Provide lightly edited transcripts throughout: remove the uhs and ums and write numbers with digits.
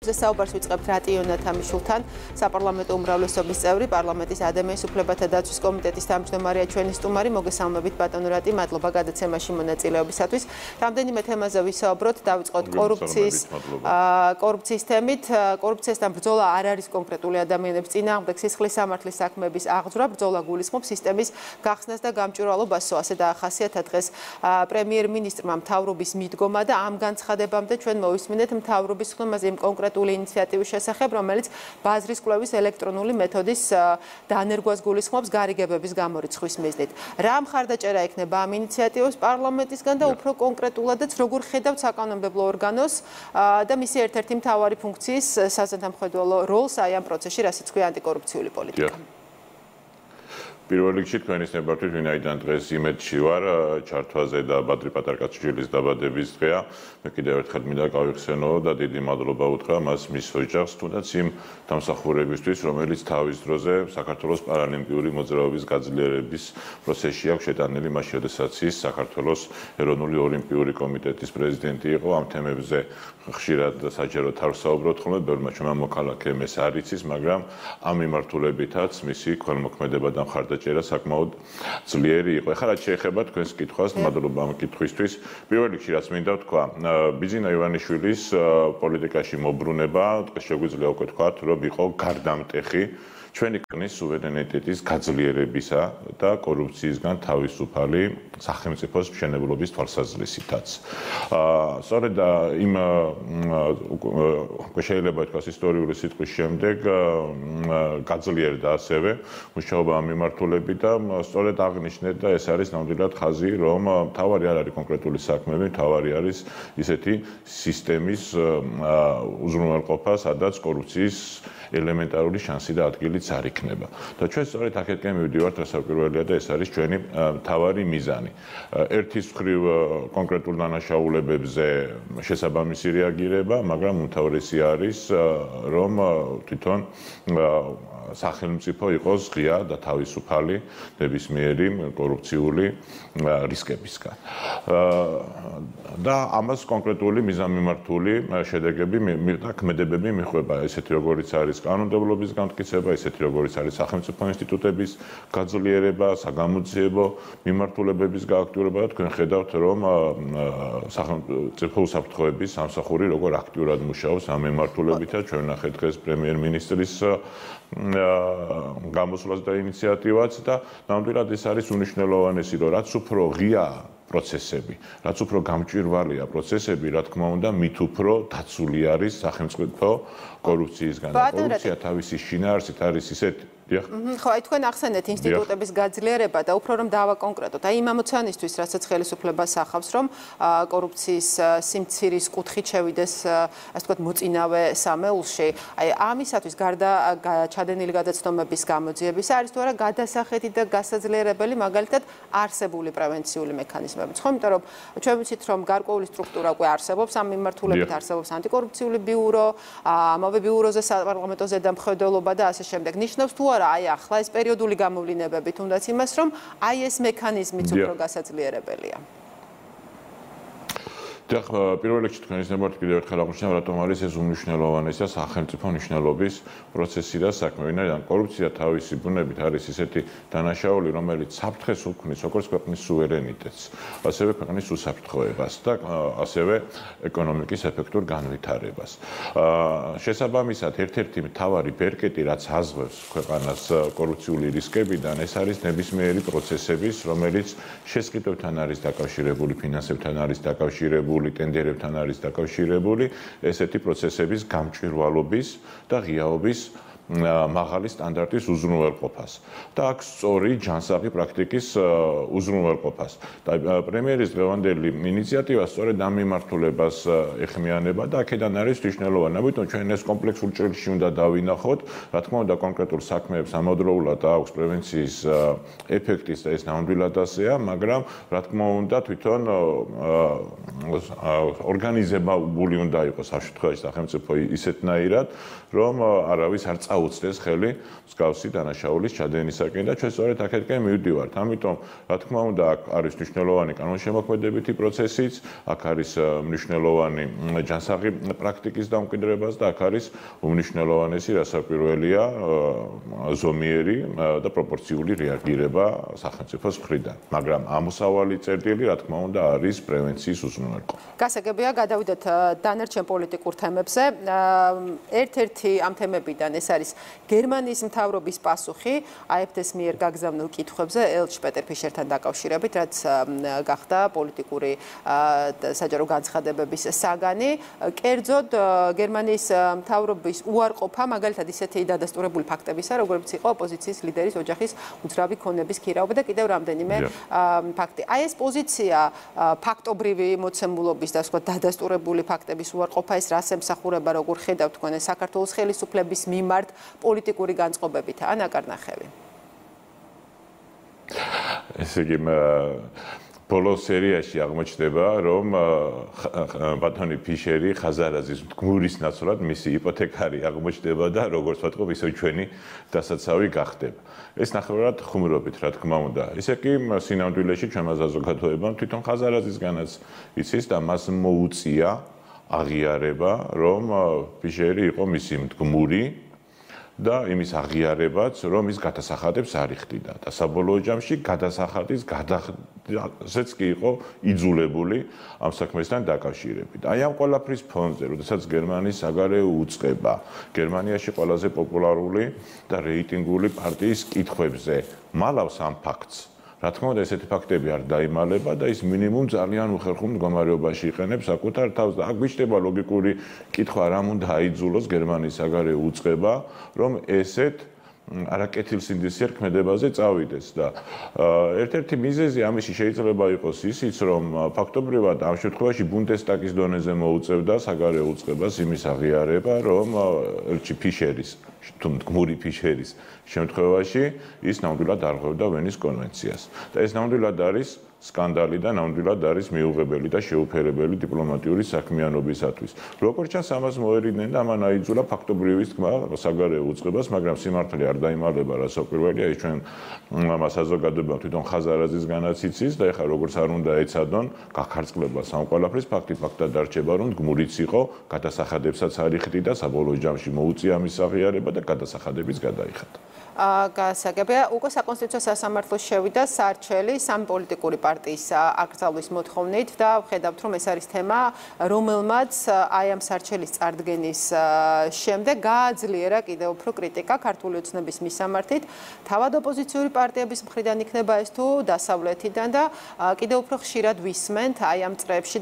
ამბებზე საუბარს ვიწყებთ რატიო ნათამიშვილთან, საპარლამენტო უმრავლესობის წევრი, პარლამენტის ადამიანის უფლებათა დაცვის კომიტეტის თავმჯდომარეა ჩვენი სტუმარი. მოგესალმებით ბატონო რატი, მადლობა გადაცემაში მონაწილეობისათვის. რამდენიმე თემაზე ვისაუბროთ, დავიწყოთ კორუფციის თემით. კორუფციასთან ბრძოლა არ არის კონკრეტული ადამიანების წინააღმდეგ სისხლის სამართლის საქმეების აღძვრა, ბრძოლა გულისხმობს სისტემის გახსნას და გამჭვირვალობასო, ასე დაახასიათა დღეს პრემიერ-მინისტრმა მთავრობის მიდგომა და ამ განცხადებამდე ჩვენ მოვისმინეთ მთავრობის ხმაზე იმ კონკრეტული ინიციატივის შესახებ, რომელიც ბაზრის კვლევის ელექტრონული მეთოდის დანერგვას გულისხმობს გარიგებების გამორიცხვის მიზნით. რა მხარდაჭერა ექნება ამ ინიციატივას პარლამენტისგან და უფრო კონკრეტულადაც როგორ ხედავთ საკანონმდებლო ორგანოს და მისი ერთ-ერთი მთავარი ფუნქციის საზედამხედველო როლს აი ამ პროცესში, რასაც ქვია ანტიკორუფციული პოლიტიკა. პირველ რიგში თქვენის ნებართვით ვინაიდან დღეს იმედში ვარ ჩართვაზე და ბადრი პატარკაციშვილის დაბადების დღეა მე კიდევ ერთხელ მინდა გავიხსენო და დიდი მადლობა უთხრა მას მის ოჯახს თუნდაც იმ დამსახურებისთვის რომელიც თავის დროზე საქართველოს პარალიმპიური მოძრაობის გაძლიერების პროცესში აქვს შეტანილი მას შესაძაც ის საქართველოს ეროვნული ოლიმპიური კომიტეტის პრეზიდენტი იყო ამ თემებზე ხშირად საჯარო თავს საუბრობთ ხოლმე ბევრმა ჩვენმა მოქალაქემ ეს არ იცის მაგრამ ამ მიმართულებითაც მისი ქველმოქმედება და მხარდაჭერა საკმაოდ ძლიერი იყო. ეხლა რაც შეეხება თქვენს კითხვას, მადლობა ამ კითხვისთვის. პირველ რიგში რაც მინდა ვთქვა, ბიძინა ივანიშვილის პოლიტიკაში მობრუნება, შეგვიძლია უკვე თქვათ, რომ იყო გარდამტეხი ჩვენი ქვეყნის სუვერენიტეტის გაძლიერებისა და კორუფციისგან თავისუფალი სახელმწიფოს მშენებლობის თვალსაზრისითაც. სწორედ იმ შეიძლება ითქვას ისტორიული სიტყვის შემდეგ გაძლიერდა ასევე მუშაობა ამ მიმართულებით და სწორედ აღნიშნეთ და ეს არის ნამდვილად ხაზი, რომ მთავარი არ არის კონკრეტული საქმეები, მთავარი არის ისეთი სისტემის უზრუნველყოფა, სადაც კორუფციის ელემენტარული შანსი და ადგილიც არ იქნება. და ჩვენ სწორედ აქეთკენ მივდივართ, რასაკვირველია და ეს არის ჩვენი მთავარი მიზანი. ერთის მხრივ კონკრეტულ დანაშაულებებზე შესაბამისი რეაგირება, მაგრამ უმთავრესი არის, რომ თვითონ სახელმწიფო იყოს ღია და თავისუფალი ნებისმიერი კორუფციული რისკებისგან. და ამას კონკრეტული მიზანმიმართული შედეგები და ქმედებები მიხვება, ესეთი როგორიც არის კანონმდებლობის განმტკიცება, ესეთი როგორც არის სახელმწიფო ინსტიტუტების გაძლიერება, საგამოძიებო მიმართულებების გააქტიურება და თქვენ ხედავთ, რომ სახელმწიფო უსაფრთხოების სამსახური როგორ აქტიურად მუშაობს ამ მიმართულებითაც, ჩვენ ვნახეთ დღეს პრემიერ-მინისტრის გამოსვლას და ინიციატივაც და ნამდვილად ეს არის უნიშნელოვანესი, რომ რაც უფრო ღია პროცესები, რაც უფრო გამჭვირვალეა პროცესები, რა თქმა უნდა, მით უფრო დაცული არის სახელმწიფო კორუფციისგან. კორუფცია თავისი შინაარსით არის ისეთი ხო, აი თქვენ ახსენეთ ინსტიტუტების გაძლიერება და უფრო რომ დავაკონკრეტოთ. აი იმ ამოცანისთვის, რასაც ხელისუფლებას ახავს, რომ კორუფციის სიმცირის კუთხით შევიდეს, ასე ვთქვათ, მოწინავე სამეულში. აი ამისათვის გარდა ჩადენილი გადაცნომების გამოძიებისა არის თუ არა გადასახეთი და გასაძლიერებელი მაგალითად არსებული პრევენციული მექანიზმები. ხო, იმიტომ რომ ჩვენ ვიცით, რომ გარკვეული სტრუქტურა უკვე არსებობს, ამ მიმართულებით არსებობს ანტიკორუფციული ბიურო, ამავე ბიუროზე საპარლამენტო ზედამხედველობა და ასე შემდეგ. ნიშნავს თუ აი ახლა ეს პერიოდული გამოვლინებები თუნდაც იმას, რომ აი ეს მექანიზმიც უფრო გასაძლიერებელია. და პირველ რიგში თქვენის ნებართვით კიდევ ერთხელ აღნიშნავ, რატომ არის ეს უმნიშვნელოვანესი და სახელმწიფო მნიშვნელობის პროცესი და საქმე. ვინაიდან კორუფცია თავისი ბუნებით არის ისეთი დანაშაული, რომელიც საფრთხეს უქმნის როგორც ქვეყნის სუვერენიტეტს, ასევე ქვეყნის უსაფრთხოებას და ასევე ეკონომიკის ეფექტურ განვითარებას. შესაბამისად, ერთ-ერთი მთავარი ბერკეტი, რაც აზღვევს ქვეყანას კორუფციული რისკებიდან, ეს არის ნებისმიერი პროცესების, რომელიც შესყიდვებთან არის დაკავშირებული, ფინანსებთან არის დაკავშირებული, ტენდერებთან არის დაკავშირებული ესეთი პროცესების გამჭვირვალობის და ღიაობის მაღალი სტანდარტის უზრუნველყოფას და აქ სწორი ჯანსაღი პრაქტიკის უზრუნველყოფას. და პრემიერის დღევანდელი ინიციატივა სწორედ ამ მიმართულებას ეხმიანება და აქედან არის მნიშვნელოვანი. ამიტომ ჩვენ ეს კომპლექსურ ჭრილში უნდა დავინახოთ, რა თქმა უნდა კონკრეტულ საქმეებს ამავდროულად აქვს პრევენციის ეფექტის და ეს ნამდვილად ასეა, მაგრამ რა თქმა უნდა თვითონ ორგანიზებული უნდა იყოს ამ შემთხვევაში სახელმწიფო ისეთნაირად, რომ არავის არ წაუწდეს ხელი მსგავსი დანაშაულის ჩადენისაკენ და ჩვენ სწორედ აქეთკენ მივდივართ. ამიტომ, რა თქმა უნდა, აქ არის მნიშვნელოვანი კანონშემოქმედებითი პროცესიც, აქ არის მნიშვნელოვანი ჯანსაღი პრაქტიკის დამკვიდრებას და აქ არის უმნიშვნელოვანესი, რასაკვირველია, ზომიერი და პროპორციული რეაგირება სახელმწიფოს მხრიდან. მაგრამ ამოსავალი წერტილი, რა თქმა უნდა, არის პრევენციის უზრუნველყოფა. გასაგებია, გადავიდეთ დანარჩენ პოლიტიკურ თემებზე. ერთ-ერთი ამ თემებიდან ეს არის გერმანიის მთავრობის პასუხი AfD-ს მიერ გაგზავნილ კითხვებზე ელჩ პეტერ ფიშერთან დაკავშირებით, რაც გახდა პოლიტიკური საჯარო განცხადებების საგანი. კერძოდ, გერმანიის მთავრობის უარყოფა, მაგალითად ისეთი დადასტურებული ფაქტებისა, როგორც იყო ოპოზიციის ლიდერის ოჯახის უძრავი ქონების ქირაობა და კიდევ რამდენიმე ფაქტი. აი ეს პოზიცია ფაქტობრივი მოცემულობის და სხვა დადასტურებული ფაქტების უარყოფა ეს რას ემსახურება, როგორ ხედავთ თქვენ საქართველოს ხელისუფლების მიმართ პოლიტიკური განწყობებით ან აკარნახევი? ესე იგი ბოლო სერიაში აღმოჩნდება, რომ ბატონი ფიშერი ხაზარაძის გმურის ნაცვლად მისი იპოთეკარი აღმოჩნდება და როგორც ვთქვი, ისე ჩვენი დასაცავი გახდება. ეს ნახევრად ხუმრობით, რა თქმა უნდა. ისე კი სინამდვილეში ჩვენმა საზოგადოებამ თვითონ ხაზარაძისგანაც იცის და მას მოუწია აღიარება, რომ ფიშერი იყო მისი მდგმური და იმის აღიარებაც, რომ ის გადასახადებს არ იხდიდა და საბოლოო ჯამში გადასახადის გადახდაზეც კი იყო იძულებული ამ საქმესთან დაკავშირებით. აი ამ ყველაფრის ფონზე, როდესაც გერმანიის საგარეო უწყება გერმანიაში ყველაზე პოპულარული და რეიტინგული პარტიის კითხვებზე მალავს ამ ფაქტს. რა თქმა უნდა, ესეთი ფაქტები არ დაიმალება და ის მინიმუმ ძალიან უხერხულ მდგომარეობაში იყენებს საკუთარ თავს და აქ გვიჩნდება ლოგიკური კითხვა, რამ უნდა აიძულოს გერმანიის საგარეო უწყება, რომ ესეთ არაკეთილსინდისიერ ქმედებაზე წავიდეს და ერთ-ერთი მიზეზი ამისი შეიძლება იყოს ისიც, რომ ფაქტობრივად ამ შემთხვევაში ბუნდესტაგის დონეზე მოუწევდა საგარეო უწყებას იმის აღიარება, რომ ელჩი ფიშერის თუ მდგმური ფიშერის შემთხვევაში ის ნამდვილად არღვევდა ვენის კონვენციას და ეს ნამდვილად არის სკანდალი და ნამდვილად არის მიუღებელი და შეუფერებელი დიპლომატიური საქმიანობისათვის. როგორც ჩანს, ამას მოერიდნენ და ამან აიძულა ფაქტობრივი თქმა საგარეო უწყებას, მაგრამ სიმართლე არ დაიმალება, რასაკვირველია, ის ჩვენ საზოგადოებამ თვითონ ხაზარაძისგანაც იცის და ეხლა როგორც არ უნდა ეცადონ გაქარწყლებას ამ ყველაფრის ფაქტად დარჩება, რომ გმურიც იყო, გადასახადებსაც არ იხდიდა, საბოლოო ჯამში მოუწია მის აღიარება და გადასახადებიც გადაიხადა. გასაგებია, უკვე საკონსტიტუციო სასამართლოს შევიდა სარჩელი სამი პოლიტიკური პარტიის აკრძალვის მოთხოვნით და ვხედავთ, რომ ეს არის თემა, რომელმაც აი ამ სარჩელის წარდგენის შემდეგ გააძლიერა კიდევ უფრო კრიტიკა ქართული ოცნების მისამართით, თავად ოპოზიციური პარტიების მხრიდან იქნება ეს თუ დასავლეთიდან და კიდევ უფრო ხშირად ვისმენთ აი ამ წრეებში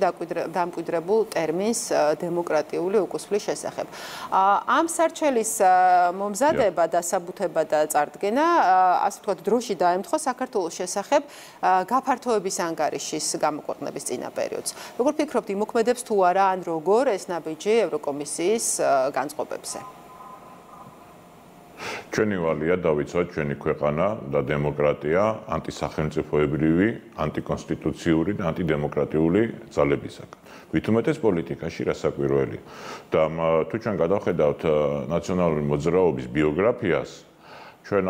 დამკვიდრებულ ტერმინს დემოკრატიული უკუსვლის შესახებ. ამ სარჩელის მომზადება, დასაბუთება და წარდგენა, ასე ვთქვათ, დროში დაემთხვა საქართველოს შესახებ გაფართოების ანგარიშის გამოქვეყნების წინა პერიოდს. როგორ ფიქრობთ, იმოქმედებს თუ არა ან როგორ ეს ნაბიჯი ევროკომისიის განწყობებზე? ჩვენი ვალია დავიცვათ ჩვენი ქვეყანა და დემოკრატია ანტისახელმწიფოებრივი, ანტიკონსტიტუციური და ანტიდემოკრატიული ძალებისაგან. ვით უმეტეს პოლიტიკაში რასაკვირველი. და თუ ჩვენ გადავხედავთ ნაციონალური მოძრაობის ბიოგრაფიას, ჩვენ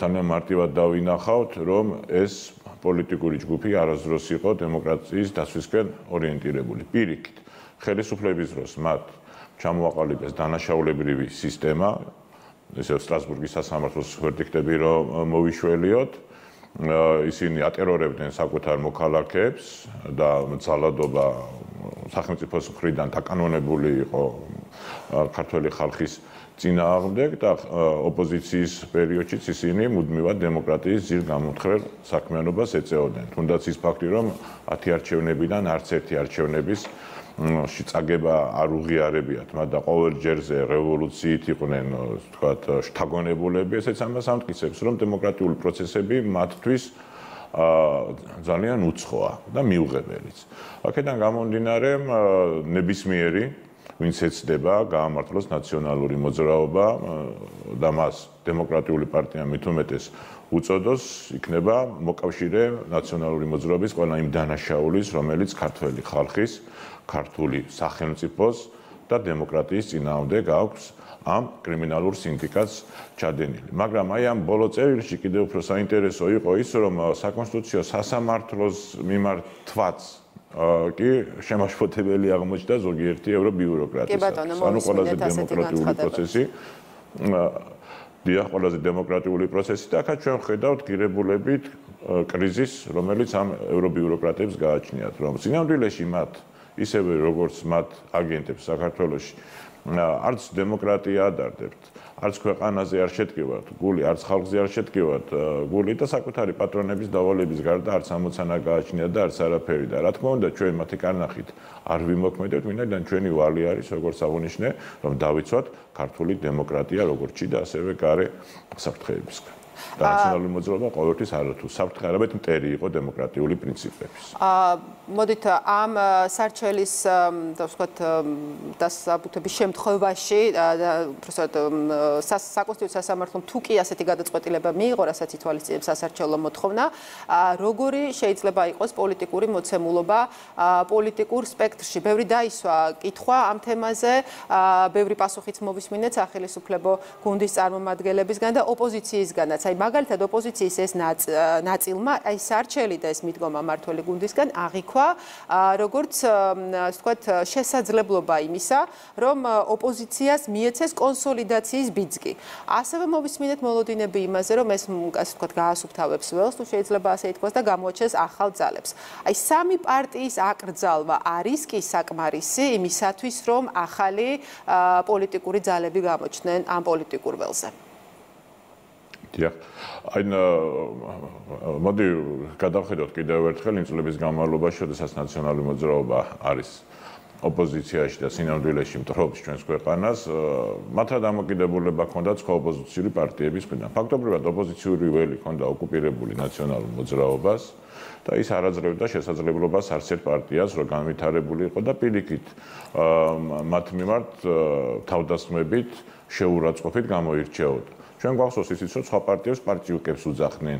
ძალიან მარტივად დავინახავთ, რომ ეს პოლიტიკური ჯგუფი არასდროს იყო დემოკრატიის დასვისკენ ორიენტირებული. პირიქით, ხელისუფლების დროს მათ ჩამოაყალიბეს დანაშაულებრივი სისტემა, ესე სტრასბურგის სასამართლოს ვერდიქტები რომ მოვიშველიოთ, ისინი ატერორებდნენ საკუთარ მოქალაქეებს და ძალადობა სახელმწიფოს მხრიდან დაკანონებული იყო ქართველი ხალხის წინააღმდეგ და ოპოზიციის პერიოდშიც ისინი მუდმივად დემოკრატიის ძირ გამომთხრელ საქმიანობას ეწეოდნენ. თუნდაც ის ფაქტი, რომ 10 არჩევნებიდან არც ერთი არჩევნების წაგება არ უღიარებიათ, მათ და ყოველ ჯერზე რევოლუციით იყვნენ, ვთქვათ, შთაგონებულები, ესეც ამას ამტკიცებს, რომ დემოკრატიული პროცესები მათთვის ძალიან უცხოა და მიუღებელიც. აქედან გამომდინარე, ნებისმიერი ვინც ეცდება გაამართლოს ნაციონალური მოძრაობა და მას დემოკრატიული პარტია მით უმეტეს უწოდოს, იქნება მოკავშირე ნაციონალური მოძრაობის ყველა იმ დანაშაულის, რომელიც ქართველი ხალხის, ქართული სახელმწიფოს და დემოკრატიის წინააღმდეგ აქვს ამ კრიმინალურ სინდიკატს ჩადენილი. მაგრამ აი ამ ბოლო წერილში კიდევ უფრო საინტერესო იყო ის, რომ საკონსტიტუციო სასამართლოს მიმართვაც კი შემაშფოთებელი აღმოჩნდა ზოგიერთი ევრობიუროკრატის. ანუ ყველაზე დემოკრატიული პროცესი დიახ, ყველაზე დემოკრატიული პროცესი და ახლა ჩვენ ხედავთ ღირებულებით კრიზისს, რომელიც ამ ევრობიუროკრატებს გააჩნიათ, რომ სინამდვილეში მათ ისევე როგორც მათ აგენტებს საქართველოში არც დემოკრატია ადარდებთ, არც ქვეყანაზე არ შედგებათ გული, არც ხალხზე არ შედგებათ გული და საკუთარი პატრონების დავალების გარდა არც ამოცანა გააჩნიათ და არც არაფერი და რა თქმა უნდა ჩვენ მათი კარნახით არ ვიმოქმედებთ, ვინაიდან ჩვენი ვალი არის, როგორც აღნიშნე, რომ დავიცვათ ქართული დემოკრატია როგორც ჩი და ასევე გარე საფრთხეებისგან. და ნაციონალური მოძრაობა ყოველთვის არათუ საფრთხე, არამედ მტერი იყო დემოკრატიული პრინციპების. მოდით ამ სარჩელის და ვთქვათ დასაბუთების შემთხვევაში უბრალოდ საკონსტიტუციო სასამართლომ თუ კი ასეთი გადაწყვეტილება მიიღო, რასაც ითვალისწინებს სასარჩელო მოთხოვნა, როგორი შეიძლება იყოს პოლიტიკური მოცემულობა პოლიტიკურ სპექტრში. ბევრი დაისვა კითხვა ამ თემაზე, ბევრი პასუხიც მოვისმინეთ სახელმწიფო გუნდის წარმომადგენლებისგან და ოპოზიციისგანაც. აი მაგალითად ოპოზიციის ეს ნაწილმა აი სარჩელი და ეს მიდგომა მართველი გუნდისგან აღიქვა როგორც ასე ვთქვათ შესაძლებლობა იმისა, რომ ოპოზიციას მიეცეს კონსოლიდაციის ბიძგი. ასევე მოვისმინეთ მოლოდინები იმაზე, რომ ეს ასე ვთქვათ გაასუფთავებს ველს, თუ შეიძლება ასე ითქვას და გამოაჩენს ახალ ძალებს. აი სამი პარტიის აკრძალვა არის კი საკმარისი იმისათვის, რომ ახალი პოლიტიკური ძალები გამოჩნდნენ ამ პოლიტიკურ ველზე. დიახ. აი მოდი გადავხედოთ კიდევ ერთხელ იმ წლების განმავლობაში, როდესაც ნაციონალური მოძრაობა არის ოპოზიციაში და სინამდვილეში მტრობს ჩვენს ქვეყანას, მათ რა დამოკიდებულება ჰქონდათ სხვა ოპოზიციური პარტიების მხრიდან. ფაქტობრივად ოპოზიციური ველი ჰქონდა ოკუპირებული ნაციონალურ მოძრაობას და ის არ აძლევდა შესაძლებლობას არც ერთ პარტიას, რომ განვითარებული იყო და პირიქით მათ მიმართ თავდასხმებით შეურაცხყოფით გამოირჩეოდა. ჩვენ გვახსოვს ისიც, რომ სხვა პარტიებს პარტიუკებს უძახდნენ.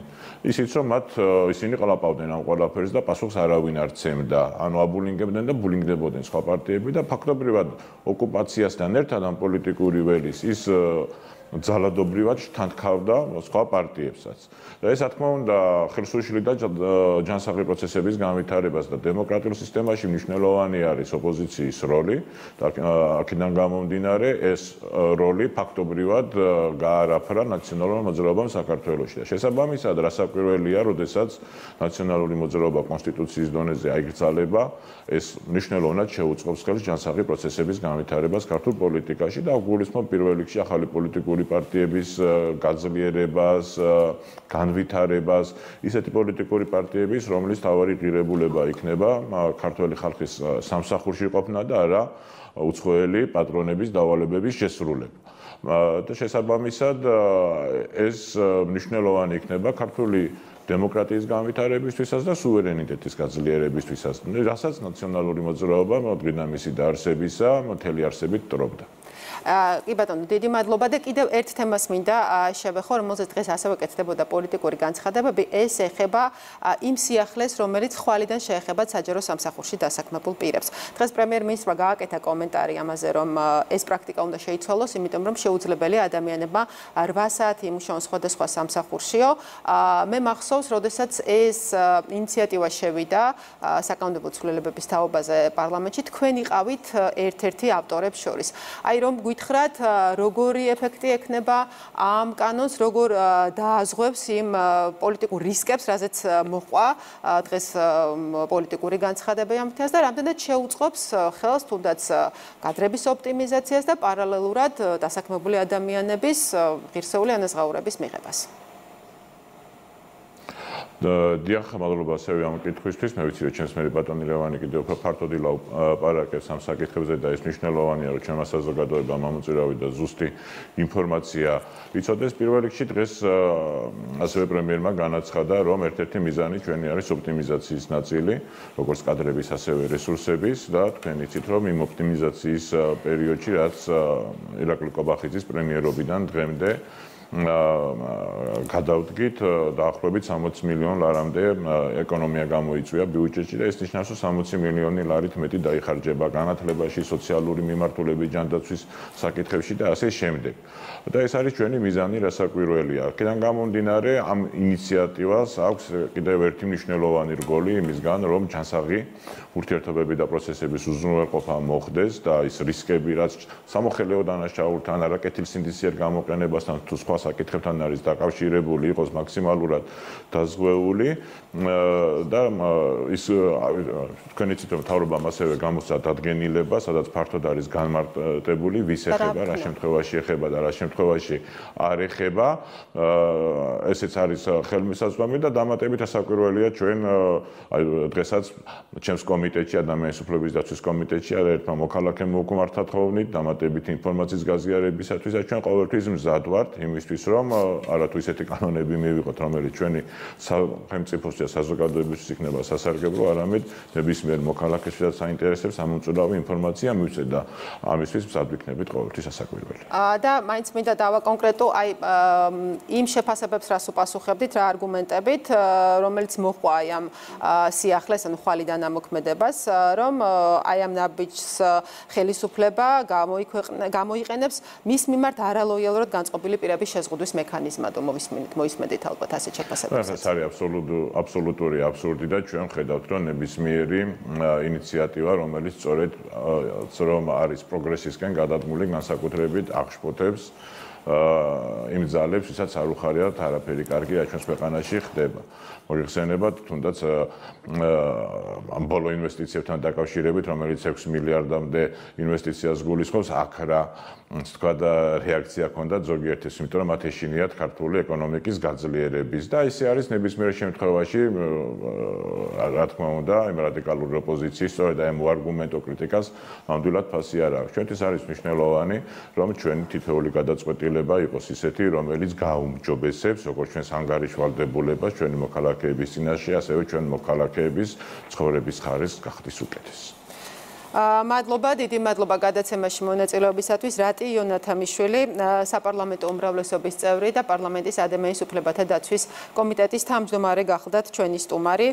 ისიც, რომ მათ ისინი ყლაპავდნენ ამ ყველაფერს და პასუხს არავინ არ ცემდა. ანუ აბულინგებდნენ და ბულინგდებოდნენ სხვა პარტიები და ფაქტობრივად ოკუპაციასთან ერთად ამ პოლიტიკური ველის ის ძალადობრივად შთანთქავდა სხვა პარტიებსაც. და ეს, რა თქმა უნდა, ხელს უშლიდა ჯანსაღი პროცესების განვითარებას და დემოკრატიულ სისტემაში მნიშვნელოვანი არის ოპოზიციის როლი და აქედან გამომდინარე ეს როლი ფაქტობრივად გაარაფრა ნაციონალურ მოძრაობამ საქართველოში. და შესაბამისად, რასაკვირველია, როდესაც ნაციონალური მოძრაობა კონსტიტუციის დონეზე აიგრძალება, ეს მნიშვნელოვნად შეუწყობს ხელს ჯანსაღი პროცესების განვითარებას ქართულ პოლიტიკაში და გულისხმობ პირველ რიგში ახალი პოლიტიკური პარტიების გაძლიერებას, განვითარებას, ისეთი პოლიტიკური პარტიების, რომლის თავარი ღირებულება იქნება ქართული ხალხის სამსახურში ყოფნა და არა უცხოელი პატრონების დავალებების შესრულება. და შესაბამისად ეს მნიშვნელოვანი იქნება ქართული დემოკრატიის განვითარებისთვისაც და სუვერენიტეტის გაძლიერებისთვისაც, რასაც ნაციონალური მოძრაობა დღიდან მისი დაარსებისა მთელი არსებით ტრობდა. კი ბატონო, დიდი მადლობა და კიდევ ერთ თემას მინდა შევეხო, რომელზეც დღეს ასევე კეთდებოდა პოლიტიკური განცხადებები, ეს ეხება იმ სიახლეს, რომელიც ხვალიდან შეეხება საჯარო სამსახურში დასაქმებულ პირებს. დღეს პრემიერ-მინისტრმა გააკეთა კომენტარი ამაზე, რომ ეს პრაქტიკა უნდა შეიცვალოს, იმიტომ რომ შეუძლებელია ადამიანებმა 8 საათი იმუშაონ სხვადასხვა სამსახურშიო. მე მახსოვს, როდესაც ეს ინიციატივა შევიდა საკანონმდებლო ცვლილებების თაობაზე პარლამენტში, თქვენ იყავით ერთ-ერთი ავტორებს შორის. აი რომ გითხრათ, როგორი ეფექტი ექნება ამ კანონს, როგორ დააზღვევს იმ პოლიტიკურ რისკებს, რაზეც მოყვა დღეს პოლიტიკური განცხადებები ამ თემაზე და რამდენად შეუწყობს ხელს თუნდაც კადრების ოპტიმიზაციას და პარალელურად დასაქმებული ადამიანების ღირსეული ანაზღაურების მიღებას. დიახ, მადლობა ასევე ამ კითხვისთვის. მე ვიცი, რომ ჩემს მერი ბატონი ლევანი კიდევ უფრო ფართოდ ილაპარაკებს ამ საკითხებზე და ეს მნიშვნელოვანია, რომ ჩვენმა საზოგადოებამ ამოწირავი და ზუსტი ინფორმაცია იცოდეს. პირველ რიგში დღეს ასევე პრემიერმა განაცხადა, რომ ერთ-ერთი მიზანი ჩვენი არის ოპტიმიზაციის ნაწილი, როგორც კადრების, ასევე რესურსების და თქვენ იცით, რომ იმ ოპტიმიზაციის პერიოდში, რაც ირაკლი კობახიძის პრემიერობიდან დღემდე გადავდგით დაახლოებით 60 მილიონ ლარამდე ეკონომია გამოიწვია ბიუჯეტში და ეს ნიშნავს, რომ 60 მილიონი ლარით მეტი დაიხარჯება განათლებაში, სოციალური მიმართულებით, ჯანდაცვის საკითხებში და ასე შემდეგ. და ეს არის ჩვენი მიზანი, რასაკვირველია. აქედან გამომდინარე, ამ ინიციატივას აქვს კიდევ ერთი მნიშვნელოვანი რგოლი იმისგან, რომ ჯანსაღი ურთიერთობები და პროცესების უზრუნველყოფა მოხდეს და ის რისკები, რაც სამოხელეო დანაშაულთან, არაკეთილსინდისიერ გამოყენებასთან თუ სხვა საკითხებთან არის დაკავშირებული, იყოს მაქსიმალურად დაზღვეული და ის თქვენ იცით, რომ მთავრობამ ასევე გამოსცა დადგენილება, სადაც ფართოდ არის განმარტებული, ვის ეხება, რა შემთხვევაში ეხება და რა შემთხვევაში არ ეხება. ესეც არის ხელმისაწვდომი და დამატებით ასაკვირველია ჩვენ დღესაც ჩემს კომიტეტში, ადამიანის უფლებების დაცვის კომიტეტში არაერთმა მოქალაქემ მოგმართავთ ხოვნით დამატებით ინფორმაციის გაზიარებისათვის და ჩვენ ყოველთვის მზად ვართ იმისთვის, რომ არათუ ისეთი კანონები მივიღოთ, რომელიც ჩვენი სახელმწიფოს და საზოგადოებისთვის იქნება სასარგებლო, არამედ ნებისმიერ მოქალაქეს და საინტერესებს ამომწურავი ინფორმაცია მივცეთ და ამისთვის მზად ვიქნებით ყოველთვის ასაკვირველი. და მაინც მინდა დავაკონკრეტო, აი იმ შეფასებებს რას უპასუხებდით, რა არგუმენტებით, რომელიც მოყვა აი ამ სიახლეს, ანუ ხვალიდან ამოქმედებას, რომ აი ამ ნაბიჯს ხელისუფლება გამოიყენებს მის მიმართ არალოიალურად განწყობილი პირების შეზღუდვის მექანიზმად. მოისმენთ ალბათ ასეთ შეფასებებს. ეს არის აბსოლუტური აბსურდი და ჩვენ ხედავთ, რომ ნებისმიერი ინიციატივა, რომელიც სწორედ რომ არის პროგრესისკენ გადადგმული, განსაკუთრებით აღშფოთებს იმ ძალებს, ვისაც არ უხარიათ არაფერი კარგი რა ჩვენს ქვეყანაში ხდება. მოიხსენებათ თუნდაც ამ ბოლო ინვესტიციებთან დაკავშირებით, რომელიც 6 მილიარდამდე ინვესტიციას გულისხმობს, აქ რა თქვა და რეაქცია ჰქონდა ზოგიერთის, იმიტომ რომ მათ ეშინიათ ქართული ეკონომიკის გაძლიერების და ისე არის ნებისმიერ შემთხვევაში, რა თქმა უნდა, იმ რადიკალური ოპოზიციის სწორედ ამ უარგუმენტო კრიტიკას ნამდვილად ფასი არ აქვს. ჩვენთვის არის მნიშვნელოვანი, რომ ჩვენი თითოეული გადაწყვეტილება იყოს ისეთი, რომელიც გაუმჯობესებს როგორც ჩვენს ანგარიშვალდებულებას, ჩვენი მოქალაქეების წინაშე, ასევე ჩვენ მოქალაქეების ცხოვრების ხარისხს გახდის უკეთესი. მადლობა, დიდი მადლობა გადაცემაში მონაწილეობისათვის. რატი იონათამიშვილი, საპარლამენტო უმრავლესობის წევრი და პარლამენტის ადამიანის უფლებათა დაცვის კომიტეტის თავმჯდომარე გახლდათ ჩვენი სტუმარი.